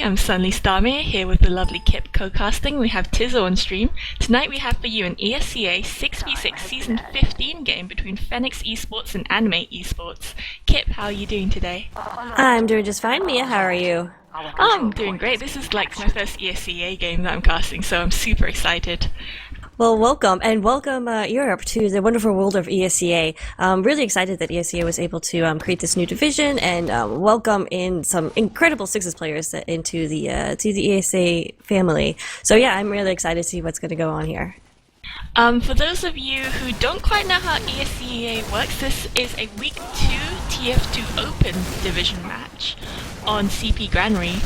I'm Sunny Starmere here with the lovely Kip co-casting. We have Tizzle on stream. Tonight we have for you an ESEA 6v6 Season 15 game between Fenneks eSports and Animate eSports. Kip, how are you doing today? I'm doing just fine, Mia. How are you? I'm doing great. This is like my first ESEA game that I'm casting, so I'm super excited. Well, welcome, and welcome Europe to the wonderful world of ESEA. I'm really excited that ESEA was able to create this new division and welcome in some incredible Sixes players into the ESEA family. So yeah, I'm really excited to see what's going to go on here. For those of you who don't quite know how ESEA works, this is a Week 2 TF2 Open division match on CP Granary.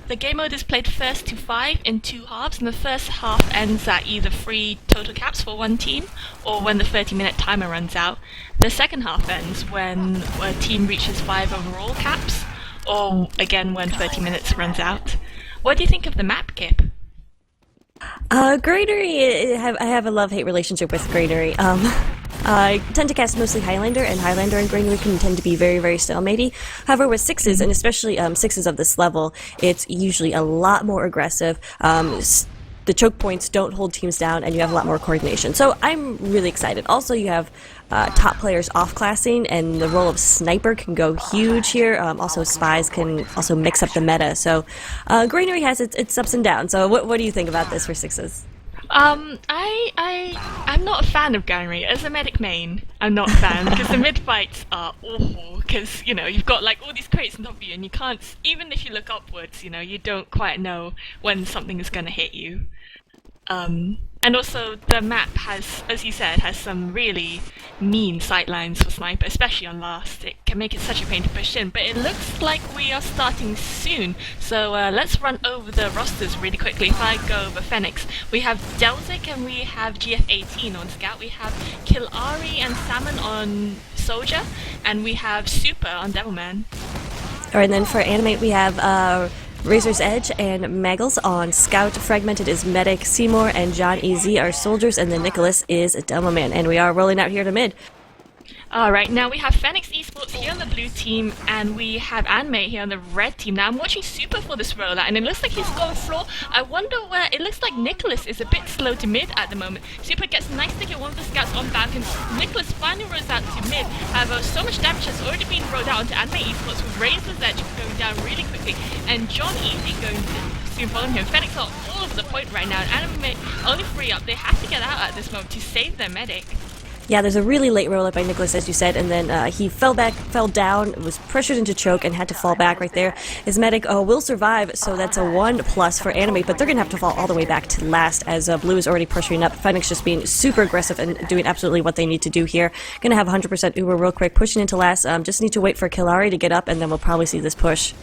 The game mode is played first to 5 in 2 halves, and the first half ends at either 3 total caps for one team, or when the 30-minute timer runs out. The second half ends when a team reaches 5 overall caps, or again when 30 minutes runs out. What do you think of the map, Kip? Granary, I have a love-hate relationship with Granary. I tend to cast mostly Highlander, and Highlander and Granary can tend to be very, very stalematey. However, with Sixes, and especially Sixes of this level, it's usually a lot more aggressive. The choke points don't hold teams down, and you have a lot more coordination. So I'm really excited. Also, you have top players off-classing, and the role of Sniper can go huge here. Also, Spies can also mix up the meta. So Granary has its ups and downs. So what do you think about this for Sixes? I'm not a fan of Granary. As a medic main, I'm not a fan because the mid fights are awful because, you know, you've got like all these crates on top of you and you can't, even if you look upwards, you know, you don't quite know when something is going to hit you. And also the map has, as you said, has some really mean sightlines for Sniper, especially on last. It can make it such a pain to push in, but it looks like we are starting soon. So let's run over the rosters really quickly. If I go over Fenneks, we have Delzik and we have GF18 on Scout. We have Kilari and Salmon on Soldier, and we have Super on Devilman. Alright, and then for Animate we have Razor's Edge and Maggles on Scout. Fragmented is Medic. Seymour and John EZ are soldiers, and then Nicholas is a Demoman. And we are rolling out here to mid. Alright, now we have Fenneks eSports here on the blue team, and we have Animate here on the red team. Now I'm watching Super for this rollout, and it looks like he's gone floor. I wonder where, it looks like Nicholas is a bit slow to mid at the moment. Super gets a nice stick at one of the scouts on back, and Nicholas finally rolls out to mid. However, so much damage has already been rolled out onto Animate eSports with Razor's Edge going down really quickly, and John Easy going soon following him. Fenneks are all over the point right now, and Animate only 3 up. They have to get out at this moment to save their medic. Yeah, there's a really late roll-up by Nicholas, as you said, and then he fell down, was pressured into choke, and had to fall back right there. His medic will survive, so that's a 1+ for Animate, but they're going to have to fall all the way back to last, as Blue is already pressuring up. Fenneks just being super aggressive and doing absolutely what they need to do here. Going to have 100% Uber real quick, pushing into last. Just need to wait for Kilari to get up, and then we'll probably see this push.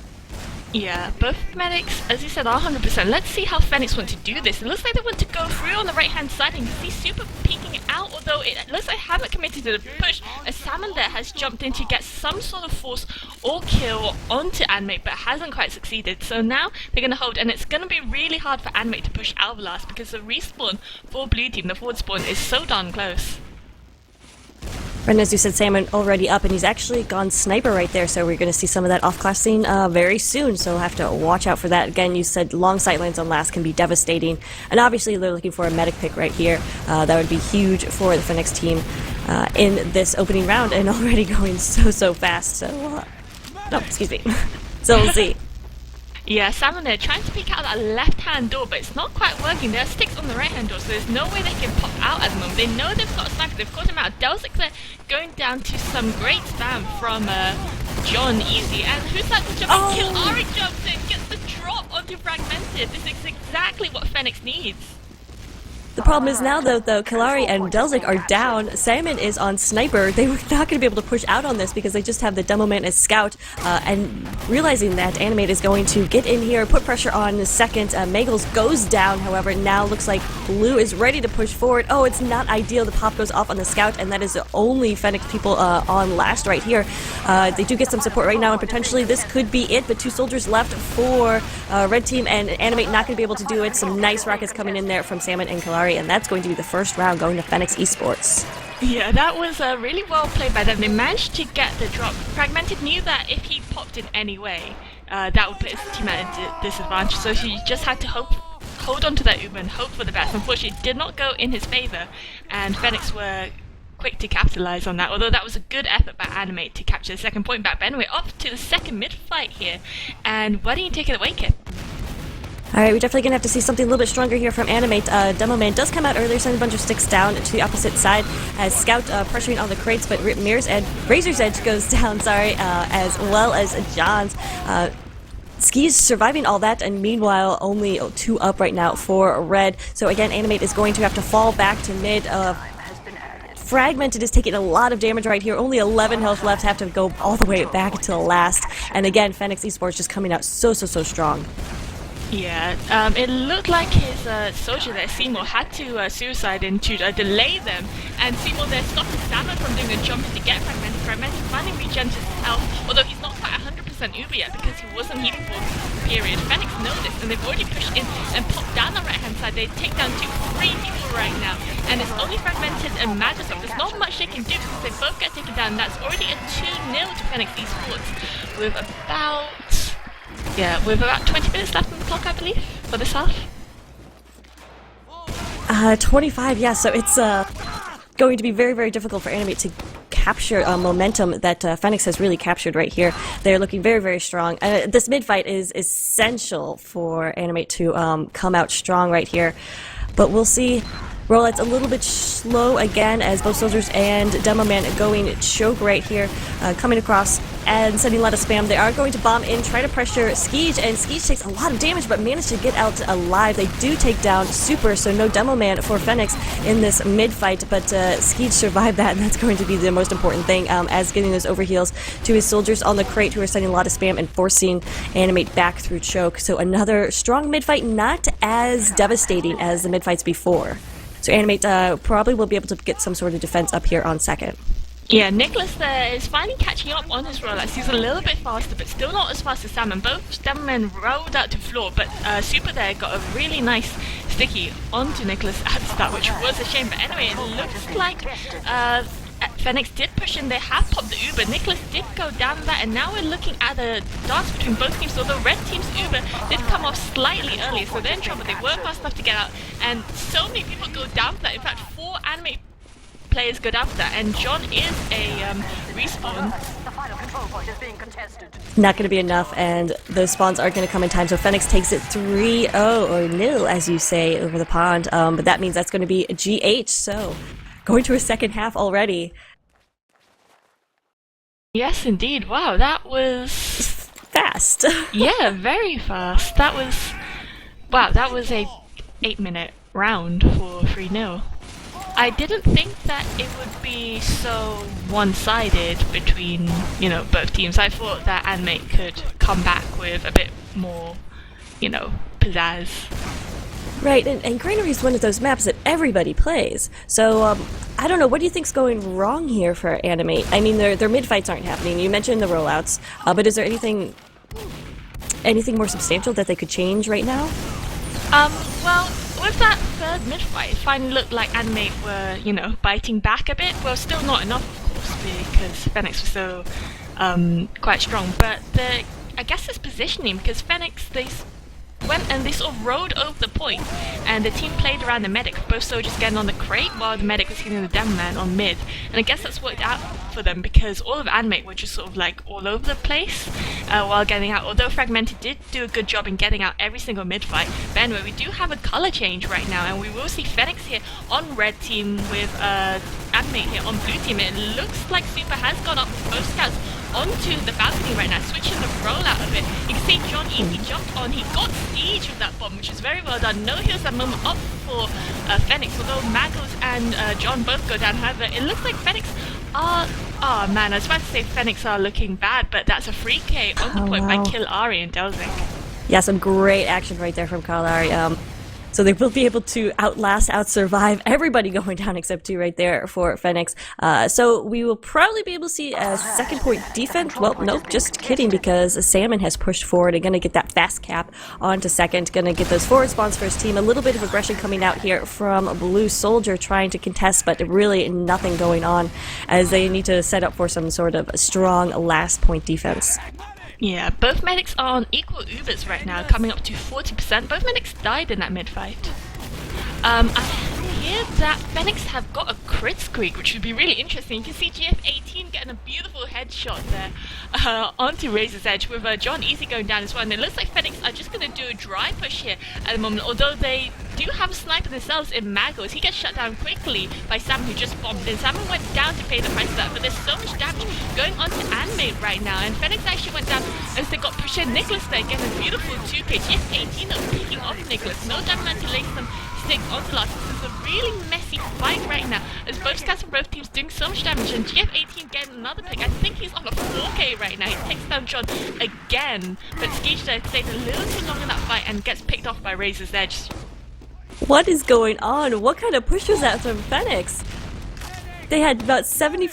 Yeah, both medics, as you said, are 100%. Let's see how Fenneks want to do this. It looks like they want to go through on the right-hand side, and you see Super peeking out, although it looks like they haven't committed to the push. A Salmon there has jumped in to get some sort of force or kill onto Animate, but hasn't quite succeeded. So now they're going to hold, and it's going to be really hard for Animate to push out last because the respawn for Blue Team, the forward spawn, is so darn close. And as you said, Salmon already up, and he's actually gone Sniper right there, so we're going to see some of that off-class scene very soon, so we'll have to watch out for that. Again, you said long sightlines on last can be devastating, and obviously they're looking for a medic pick right here. That would be huge for the Fenneks team in this opening round, and already going so fast, so... no, excuse me. So we'll see. Yeah, Salmon there trying to peek out that left-hand door, but it's not quite working. There are sticks on the right-hand door, so there's no way they can pop out at the moment. They know they've got a sniper, they've caught him out. Delzik there going down to some great spam from John Easy. And who's that to jump in? Kilari jumps in, gets the drop onto Fragmented. This is exactly what Fenneks needs. The problem is now, though, Kilari and Delzik are down. Salmon is on Sniper. They were not going to be able to push out on this because they just have the Demoman as Scout. And realizing that Animate is going to get in here, put pressure on the second. Maggles goes down, however, now looks like Blue is ready to push forward. Oh, it's not ideal. The pop goes off on the Scout, and that is the only Fenneks people on last right here. They do get some support right now, and potentially this could be it, but 2 soldiers left for Red Team, and Animate not going to be able to do it. Some nice rockets coming in there from Salmon and Kilari, and that's going to be the first round going to Fenneks eSports. Yeah, that was really well played by them. They managed to get the drop. Fragmented knew that if he popped in any way, that would put his team at a disadvantage. So he just had to hold on to that Uber and hope for the best. Unfortunately, it did not go in his favor, and Fenneks were quick to capitalize on that, although that was a good effort by Animate to capture the second point back. But anyway, off to the second mid-fight here, and why don't you take it away, Kip? Alright, we're definitely going to have to see something a little bit stronger here from Animate. Demo Man does come out earlier, send a bunch of sticks down to the opposite side as Scout pressuring on the crates, but Razor's Edge goes down, as well as John's. Skis surviving all that, and meanwhile only 2 up right now for Red. So again, Animate is going to have to fall back to mid. Fragmented is taking a lot of damage right here. Only 11 health left, have to go all the way back to the last. And again, Fenneks eSports just coming out so strong. Yeah, it looked like his soldier there, Seymour, had to suicide and to delay them, and Seymour there stopped his stamina from doing a jump to get Fragmented. Fragmented finally regens his health, although he's not quite 100% Uber yet because he wasn't healing for a period. Fenneks know this, and they've already pushed in and popped down the right-hand side. They take down 3 people right now, and it's only Fragmented and Magisop. There's not much they can do because they both get taken down. That's already a 2-0 to Fenneks eSports with about 20 minutes left on the clock, I believe, for this half. 25, yeah, so it's going to be very difficult for Animate to capture momentum that Fenneks has really captured right here. They're looking very strong. This mid-fight is essential for Animate to come out strong right here, but we'll see. Rollout's a little bit slow again as both Soldiers and Demo Man going choke right here, coming across and sending a lot of spam. They are going to bomb in, try to pressure Skeege, and Skeege takes a lot of damage but managed to get out alive. They do take down Super, so no Demo Man for Fenneks in this mid-fight, but Skeege survived that, and that's going to be the most important thing, as getting those overheals to his Soldiers on the crate who are sending a lot of spam and forcing Animate back through choke. So another strong mid-fight, not as devastating as the mid-fights before. So Animate probably will be able to get some sort of defense up here on second. Yeah, Nicholas there is finally catching up on his rollouts. He's a little bit faster, but still not as fast as Salmon. Both Demomen rolled out to floor, but Super there got a really nice sticky onto Nicholas at the start, which was a shame. But anyway, it looks like Fenneks did push in. They have popped the Uber. Nicholas did go down that, and now we're looking at a dance between both teams. So the red team's Uber did come off slightly earlier, so they're in trouble. They were fast enough to get out, and so many people go down for that. In fact, 4 Animate players go down for that, and John is a respawn. Not going to be enough, and those spawns aren't going to come in time, so Fenneks takes it 3-0, or nil, as you say, over the pond. But that means that's going to be a GH, so going to a second half already. Yes, indeed. Wow, that was fast. Yeah, very fast. That was a 8-minute round for 3-0. I didn't think that it would be so one-sided between, both teams. I thought that Animate could come back with a bit more, pizzazz. Right, and Granary is one of those maps that everybody plays. So, I don't know, what do you think's going wrong here for Animate? I mean, their mid-fights aren't happening. You mentioned the rollouts, but is there anything more substantial that they could change right now? Well, with that third mid-fight, it finally looked like Animate were, biting back a bit. Well, still not enough, of course, because Fenneks was so, quite strong. But I guess it's positioning, because Fenneks, they went and they sort of rode over the point, and the team played around the medic, both soldiers getting on the crate while the medic was hitting the Demo Man on mid. And I guess that's worked out for them because all of Animate were just sort of like all over the place while getting out, although Fragmented did do a good job in getting out every single mid-fight. But anyway, we do have a color change right now, and we will see Fenneks here on red team with Animate here on blue team. It looks like Super has gone up with both scouts onto the balcony right now, switching the rollout of it. You can see John easily jumped on. He got siege with that bomb, which is very well done. No heals at the moment up for Fenneks, although Magos and John both go down. However, it looks like Fenneks are... Oh man, I was about to say Fenneks are looking bad, but that's a free K on the point by Kill Ari and Delzik. Yeah, some great action right there from Kalari. So they will be able to out-survive everybody going down except 2 right there for Fenneks. So we will probably be able to see a second point defense. Well, nope, just kidding, because Salmon has pushed forward and going to get that fast cap onto second. Going to get those forward spawns for his team. A little bit of aggression coming out here from Blue Soldier trying to contest, but really nothing going on as they need to set up for some sort of strong last point defense. Yeah, both medics are on equal Ubers right now, coming up to 40%. Both medics died in that mid-fight. I hear that Fenneks have got a crit streak, which would be really interesting. You can see GF18 getting a beautiful headshot there onto Razor's Edge with John Easy going down as well. And it looks like Fenneks are just going to do a dry push here at the moment, although they do have a sniper themselves in Magos. He gets shut down quickly by Sam, who just bombed in. Sam went down to pay the price of that, but there's so much damage going on to Animate right now. And Fenneks actually went down as they got pushed in. Nicholas there getting a beautiful 2K. GF18 are picking off Nicholas. No damage to lace them six onto last. This is a really messy fight right now, as both scouts from both teams doing so much damage, and GF18 getting another pick. I think he's on a 4K right now. He takes down John again, but Skeeter stayed a little too long in that fight and gets picked off by Razor's Edge. What is going on? What kind of push was that from Fenneks? They had about 70%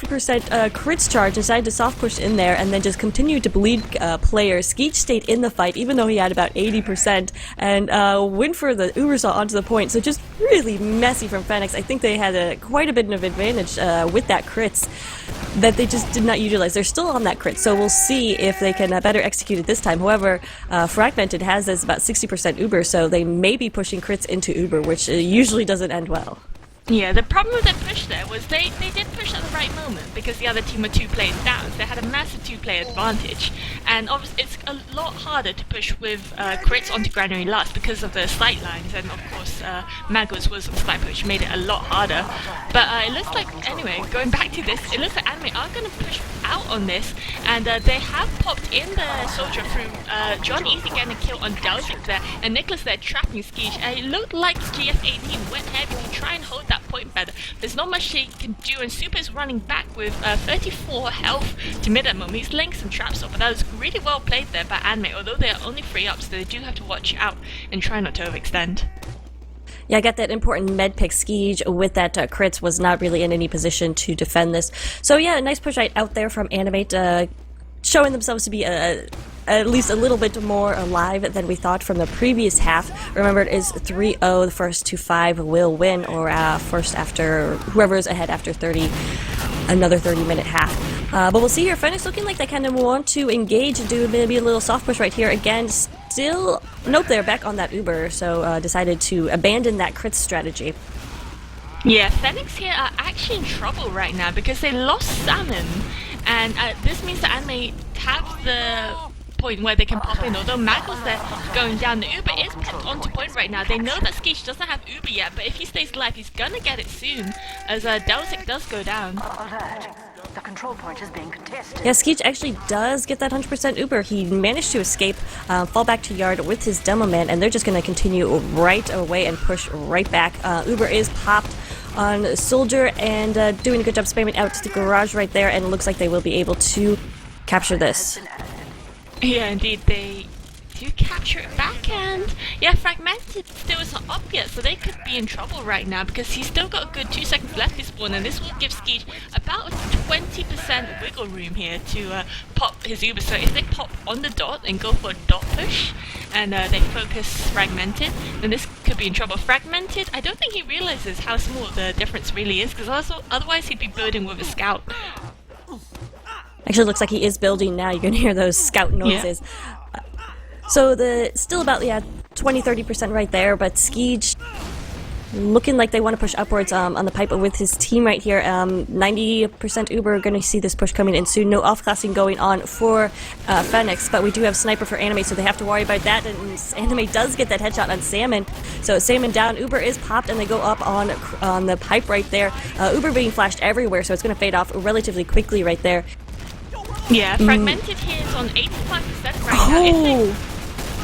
crits charge, decided to soft push in there, and then just continued to bleed players. Skeech stayed in the fight, even though he had about 80%, and went for the Ubersaw onto the point. So just really messy from Fenneks. I think they had quite a bit of advantage with that crits that they just did not utilize. They're still on that crit, so we'll see if they can better execute it this time. However, Fragmented has this about 60% Uber, so they may be pushing crits into Uber, which usually doesn't end well. Yeah, the problem with their push there was they did push at the right moment because the other team were 2 players down, so they had a massive 2-player advantage. And obviously it's a lot harder to push with crits onto Granary last because of the sight lines, and of course Magos was on sniper, which made it a lot harder. But it looks like, anyway, going back to this, it looks like Animate are going to push out on this, and they have popped in the soldier through John Easy getting a kill on Delzik there, and Nicholas there trapping Skeech. It looked like GF18 went heavy to try and hold that point better. There's not much he can do, and Super is running back with 34 health to mid at the moment. He's laying some traps up, but that was really well played there by Animate, although they are only 3 up, so they do have to watch out and try not to overextend. Yeah, I got that important med pick. Skeege with that crits was not really in any position to defend this. So yeah, a nice push right out there from Animate, showing themselves to be at least a little bit more alive than we thought from the previous half. Remember, it is 3-0. The first to 5 will win, or first after whoever's ahead after 30, another 30-minute half. But we'll see here. Fenneks looking like they kind of want to engage and do maybe a little soft push right here. Again, still, nope, they're back on that Uber, so decided to abandon that crit strategy. Yeah, Fenneks here are actually in trouble right now because they lost Salmon, and this means that Animate have the point where they can pop in, although Magos there going down. The Uber is pinned onto point right now. They know that Skeech doesn't have Uber yet, but if he stays alive, he's gonna get it soon, as Delzik does go down. The control point is being contested. Yeah, Skeech actually does get that 100% Uber. He managed to escape, fall back to yard with his demo man, and they're just going to continue right away and push right back. Uber is popped on Soldier and doing a good job spamming out to the garage right there, and it looks like they will be able to capture this. Yeah, indeed, they do capture it back, and yeah, Fragmented still isn't up yet, so they could be in trouble right now because he's still got a good 2 seconds left to spawn, and this will give Skeech about 20% wiggle room here to pop his Uber. So if they pop on the dot and go for a dot push, and they focus Fragmented, then this could be in trouble. Fragmented, I don't think he realizes how small the difference really is, because otherwise he'd be building with a scout. Actually, it looks like he is building now. You can hear those scout noises. Yeah. So still about 20-30% right there, but Skeech looking like they want to push upwards on the pipe with his team right here. 90% Uber, going to see this push coming in soon. No off-classing going on for Fenneks, but we do have Sniper for Animate, so they have to worry about that, and Animate does get that headshot on Salmon. So Salmon down, Uber is popped, and they go up on the pipe right there. Uber being flashed everywhere, so it's going to fade off relatively quickly right there. Yeah, Fragmented here is on 85% right now.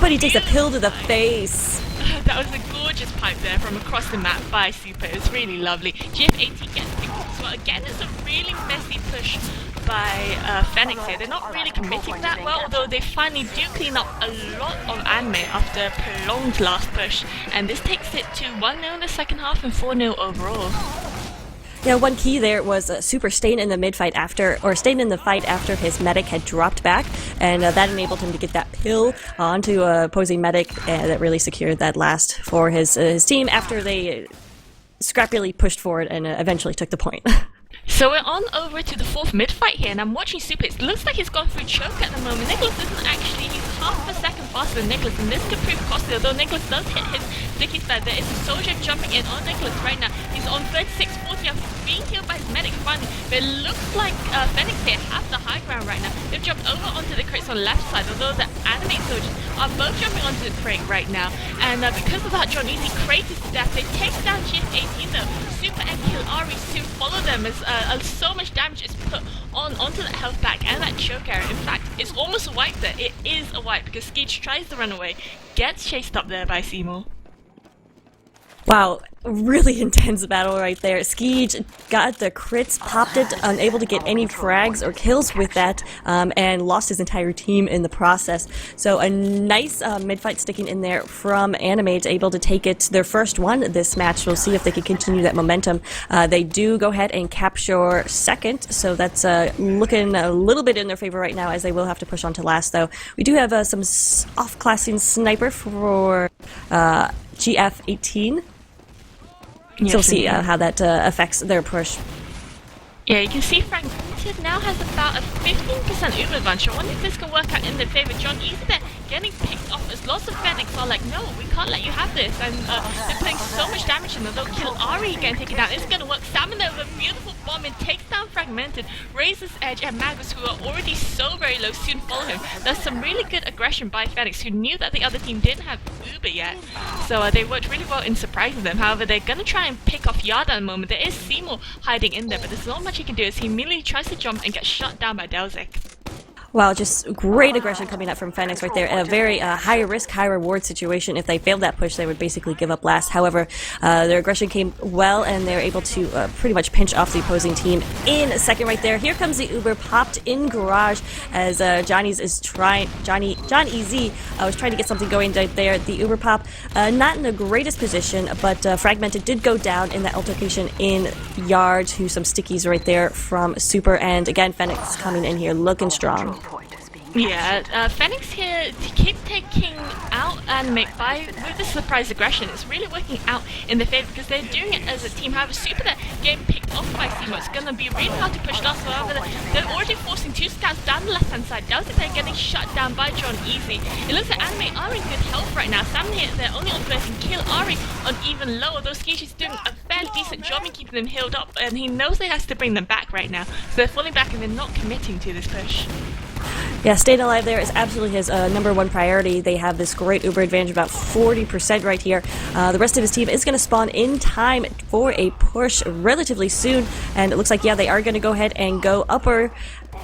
But he takes a pill to the face. That was a gorgeous pipe there from across the map by Super. It was really lovely. GF80 gets picked up as well. Again, it's a really messy push by Fenneks here. They're not really committing that well, although they finally do clean up a lot of Animate after a prolonged last push. And this takes it to 1-0 in the second half and 4-0 overall. Yeah, one key there was Super staying in the mid-fight staying in the fight after his medic had dropped back, and that enabled him to get that pill onto a opposing medic that really secured that last for his team after they scrappily pushed forward and eventually took the point. So we're on over to the fourth mid fight here, and I'm watching Super. It looks like he's gone through choke at the moment. Nicholas isn't actually, he's half a second faster than Nicholas, and this could prove costly, although Nicholas does hit his sticky side. There is a soldier jumping in on Nicholas right now. He's on 36-40 after being killed by his medic finally, but it looks like Fenneks here have the high ground right now. They've jumped over onto the crates on the left side, although the Animate soldiers are both jumping onto the crate right now, and because of that, John Easy crate is death. They take down GF18 though. Super and Kill Ari soon follow them as so much damage is put onto that health pack and that choke arrow. In fact, it's almost a wipe there. It is a wipe because Skeech tries to run away, gets chased up there by Seymour. Wow, really intense battle right there. Skeej got the crits, popped it, unable to get any frags or kills with that, and lost his entire team in the process. So a nice mid-fight sticking in there from Animate, able to take it their first one this match. We'll see if they can continue that momentum. They do go ahead and capture second, so that's looking a little bit in their favor right now, as they will have to push on to last, though. We do have some off-classing sniper for GF18. So we'll see how that affects their push. Yeah, you can see Fragmented now has about a 15% Uber advantage. I wonder if this can work out in their favor. John Easy there getting picked off as lots of Fenneks are like, no, we can't let you have this. And they're putting so much damage in them. They'll kill Ari getting taken down. It's going to work. Salmon over, beautiful bomb, and takes down Fragmented. Raises Edge and Magus, who are already so very low, soon follow him. There's some really good aggression by Fenneks, who knew that the other team didn't have Uber yet. So they worked really well in surprising them. However, they're going to try and pick off Yard at the moment. There is Seymour hiding in there, but there's not much he can do as he immediately tries to jump and gets shut down by Delzik. Wow, just great aggression coming up from Fenneks right there. A very high risk, high reward situation. If they failed that push, they would basically give up last. However, their aggression came well, and they're able to pretty much pinch off the opposing team in a second right there. Here comes the Uber, popped in garage as John Easy was trying to get something going right there. The Uber pop, not in the greatest position, but Fragmented did go down in that altercation in yard to some stickies right there from Super. And again, Fenneks coming in here looking strong. Yeah, Fenneks here keeps taking out Animate with the surprise aggression. It's really working out in their favor because they're doing it as a team. However, Super there getting picked off by Seymour. It's going to be really hard to push last. However, they're already forcing two scouts down the left-hand side. Delzik they're getting shut down by John Easy. It looks like Animate are in good health right now. Sam here, they're only on first and Kill Ari on even lower. Though Skeech is doing a fairly decent job in keeping them healed up, and he knows he has to bring them back right now. So they're falling back and they're not committing to this push. Yeah, staying alive there is absolutely his number one priority. They have this great Uber advantage, about 40% right here. The rest of his team is going to spawn in time for a push relatively soon, and it looks like, yeah, they are going to go ahead and go upper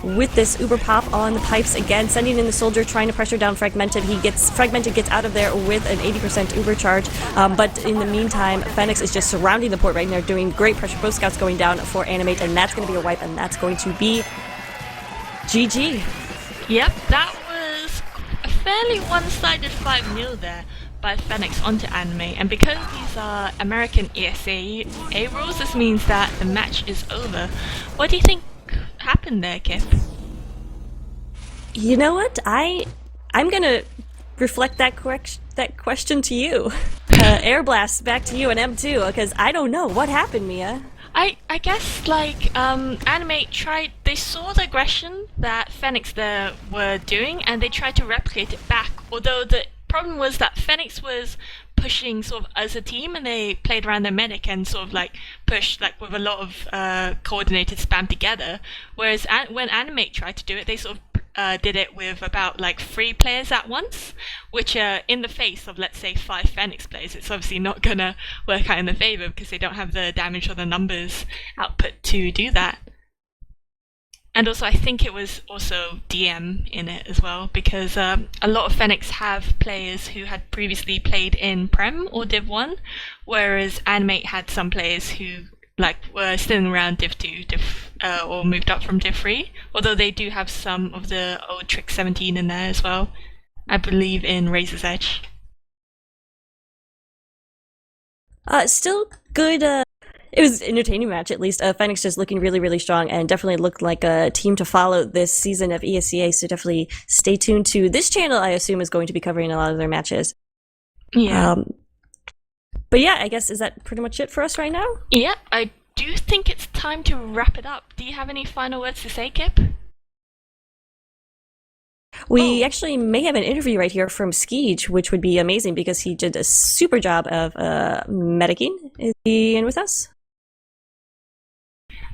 with this Uber pop on the pipes again, sending in the soldier, trying to pressure down Fragmented. Fragmented gets out of there with an 80% Uber charge, but in the meantime, Fenneks is just surrounding the port right now, doing great pressure. Both scouts going down for Animate, and that's going to be a wipe, and that's going to be GG. Yep, that was a fairly one-sided 5-0 there by Fenneks onto Animate, and because these are American ESEA rules, this means that the match is over. What do you think happened there, Kip? You know what? I'm gonna reflect that question to you. Air Blast, back to you and M2, because I don't know what happened, Mia. I guess, like, Animate they saw the aggression that Fenneks there were doing, and they tried to replicate it back, although the problem was that Fenneks was pushing sort of as a team, and they played around their medic and sort of like pushed like with a lot of coordinated spam together, whereas when Animate tried to do it, they sort of did it with about like 3 players at once, which in the face of, let's say, 5 Fenneks players, it's obviously not gonna work out in their favor because they don't have the damage or the numbers output to do that. And also, I think it was also DM in it as well, because a lot of Fenneks have players who had previously played in Prem or Div 1, whereas Animate had some players who were still around Div 2, or moved up from Div 3, although they do have some of the old Trick 17 in there as well, I believe in Razor's Edge. Still good, it was an entertaining match, at least. Fenneks just looking really, really strong, and definitely looked like a team to follow this season of ESEA, so definitely stay tuned to this channel. I assume is going to be covering a lot of their matches. Yeah. But yeah, I guess, is that pretty much it for us right now? Yeah, I do think it's time to wrap it up. Do you have any final words to say, Kip? We actually may have an interview right here from Skeej, which would be amazing because he did a super job of medicing. Is he in with us?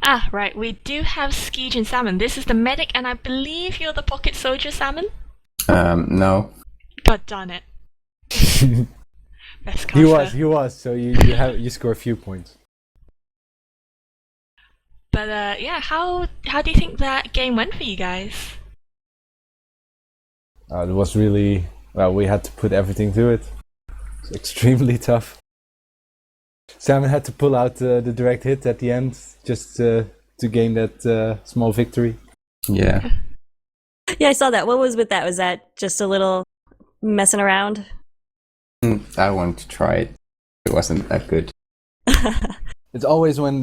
Ah, right. We do have Skeej and Salmon. This is the medic, and I believe you're the pocket soldier, Salmon? No. God darn it. Best caster. He was. So you score a few points. But yeah, how do you think that game went for you guys? It was really we had to put everything to it. It's extremely tough. Salmon had to pull out the direct hit at the end just to gain that small victory. Yeah. Yeah, I saw that. What was with that? Was that just a little messing around? I wanted to try it. It wasn't that good. It's always when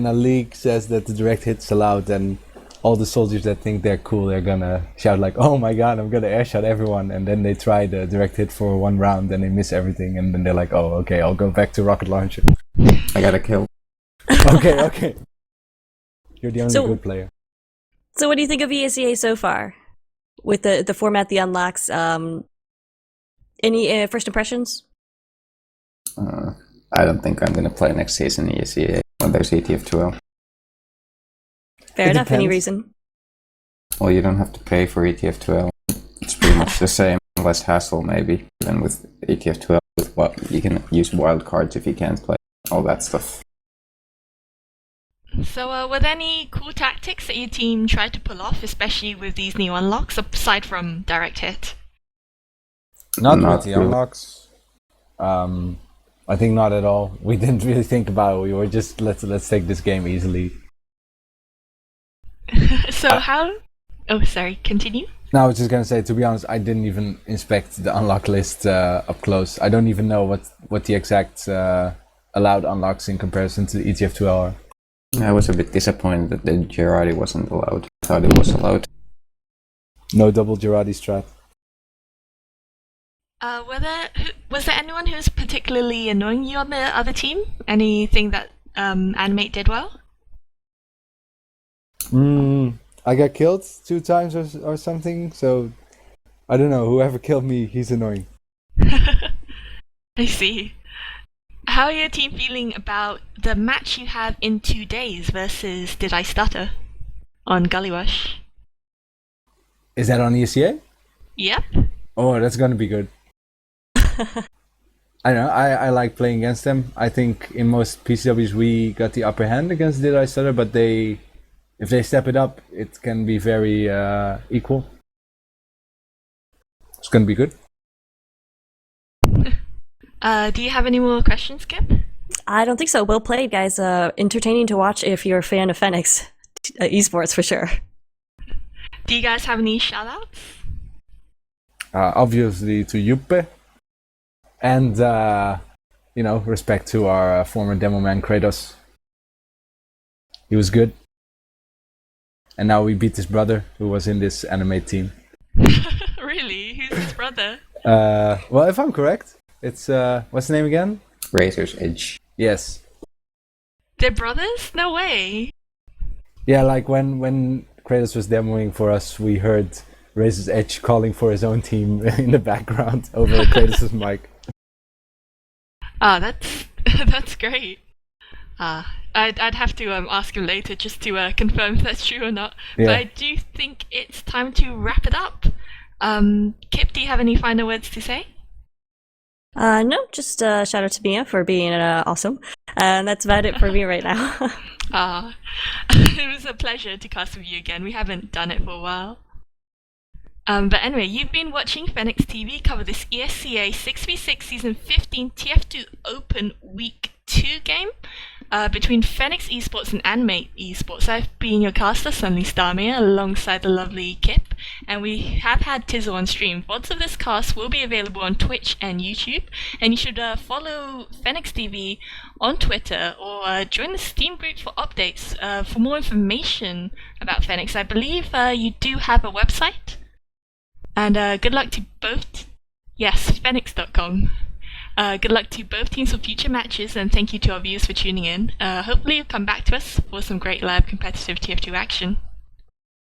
a league says that the direct hit's allowed, then all the soldiers that think they're cool, they're gonna shout like, "Oh my god, I'm gonna airshot everyone!" And then they try the direct hit for one round and they miss everything, and then they're like, "Oh, okay, I'll go back to rocket launcher." I got a kill. Okay. You're the only good player. So what do you think of ESEA so far? With the format, the unlocks, any first impressions? I don't think I'm gonna play next season ESEA when there's ETF12. Fair It enough, any depends. reason? Well, you don't have to pay for ETF12. It's pretty much the same, less hassle maybe than with ETF12. With what you can use wild cards if you can't play all that stuff. So were there any cool tactics that your team tried to pull off, especially with these new unlocks, aside from direct hit? Not Not with the really. unlocks. I think not at all. We didn't really think about it. We were just let's take this game easily. So how... Oh, sorry, continue. No, I was just gonna say, to be honest, I didn't even inspect the unlock list up close. I don't even know what the exact allowed unlocks in comparison to the ETF2 are. I was a bit disappointed that the Girardi wasn't allowed. I thought it was allowed. No double Girardi strat. Was there anyone who was particularly annoying you on the other team? Anything that Animate did well? I got killed 2 times or something, so I don't know. Whoever killed me, he's annoying. I see. How are your team feeling about the match you have in 2 days versus Did I Stutter on Gullywash? Is that on ESEA? Yep. Oh, that's gonna be good. I don't know. I like playing against them. I think in most PCWs we got the upper hand against Did I Stutter, but if they step it up, it can be very equal. It's gonna be good. Do you have any more questions, Kip? I don't think so. Well played, guys. Entertaining to watch if you're a fan of Fenneks eSports for sure. Do you guys have any shoutouts? Obviously to Juppe, and respect to our former demo man Kratos. He was good, and now we beat his brother, who was in this Animate team. Really? Who's his brother? Well, if I'm correct, it's what's the name again? Razor's Edge. Yes. They're brothers? No way. Yeah, like when Kratos was demoing for us, we heard Razor's Edge calling for his own team in the background over Kratos' mic. Ah, that's great. I'd have to ask him later just to confirm if that's true or not. Yeah. But I do think it's time to wrap it up. Kip, do you have any final words to say? No, just shout out to Mia for being awesome. And that's about it for me right now. It was a pleasure to cast with you again. We haven't done it for a while. But anyway, you've been watching Fenneks TV cover this ESEA 6v6 Season 15 TF2 Open Week 2 game between Fenneks eSports and Animate eSports. I've been your caster, Sunny Starmere, alongside the lovely Kip, and we have had Tizzle on stream. VODs of this cast will be available on Twitch and YouTube, and you should follow Fenneks TV on Twitter or join the Steam group for updates for more information about Fenneks. I believe you do have a website. And good luck to both. Yes, Fenneks.com. Good luck to both teams for future matches, and thank you to our viewers for tuning in. Hopefully you'll come back to us for some great live competitive TF2 action.